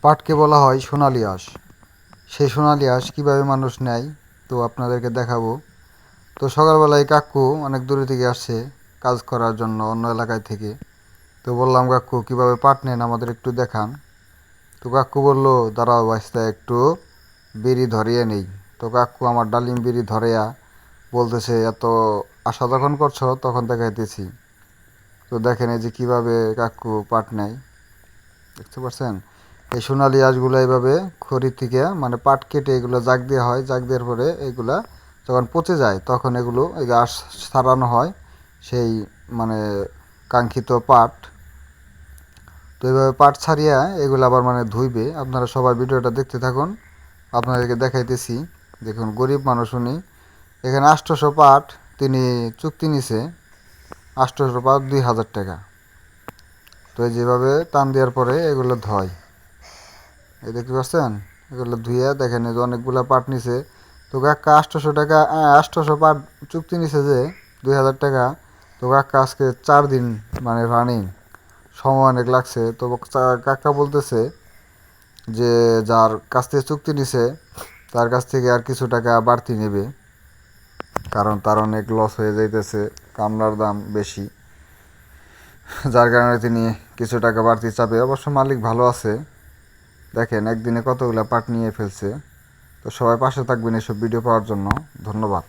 পাটকে বলা হয় সোনালি আঁশ। সেই সোনালি আঁশ কীভাবে মানুষ নেয় তো আপনাদেরকে দেখাবো। তো সকালবেলায় কাকু অনেক দূরে থেকে আসছে কাজ করার জন্য অন্য এলাকায় থেকে। তো বললাম, কাকু কীভাবে পাট নেন আমাদের একটু দেখান। তো কাকু বললো, দাঁড়াও বাস্তা একটু বিড়ি ধরিয়ে নেই। তো কাকু আমার ডালিম বিড়ি ধরিয়া বলতেছে, এত আশা যখন করছো তখন দেখাইতেছি। তো দেখেন এই যে কীভাবে কাকু পাট নেয়, দেখতে পাচ্ছেন। এই সোনালি আঁশগুলো এইভাবে খড়ি থেকে মানে পাট কেটে এগুলো জাগ দেওয়া হয়, জাগ দেওয়ার পরে এগুলা যখন পচে যায় তখন এগুলো এই যে আঁশ ছাড়ানো হয়, সেই মানে কাঙ্ক্ষিত পাট। তো এইভাবে পাট ছাড়িয়া এগুলো আবার মানে ধুইবে। আপনারা সবাই ভিডিওটা দেখতে থাকুন, আপনাদেরকে দেখাইতেছি। দেখুন গরিব মানুষ উনি, এখানে 800 পাট তিনি চুক্তি নিছে, 800 পাট 2000 টাকা। তো যেভাবে টান দেওয়ার পরে এগুলো ধয়, এই দেখতে পাচ্ছেন। এগুলো ধুয়ে দেখেন এই যে অনেকগুলো পাট নিছে। তো কাকা 800 টাকা, 800 পাট চুক্তি নিছে যে 2000 টাকা। তো কাকা আজকে 4 দিন মানে রানিং, সময় অনেক লাগছে। তো কাকা বলতেছে যে যার কাছ থেকে চুক্তি নিছে তার কাছ থেকে আর কিছু টাকা বাড়তি নেবে, কারণ তার অনেক লস হয়ে যাইতেছে, কামলার দাম বেশি, যার কারণে তিনি কিছু টাকা বাড়তি চাবে। অবশ্য মালিক ভালো আছে, দেখেন একদিনে কতগুলো পাট নিয়ে ফেলছে। তো সবাই পাশে থাকবেন এসব ভিডিও পাওয়ার জন্য। ধন্যবাদ।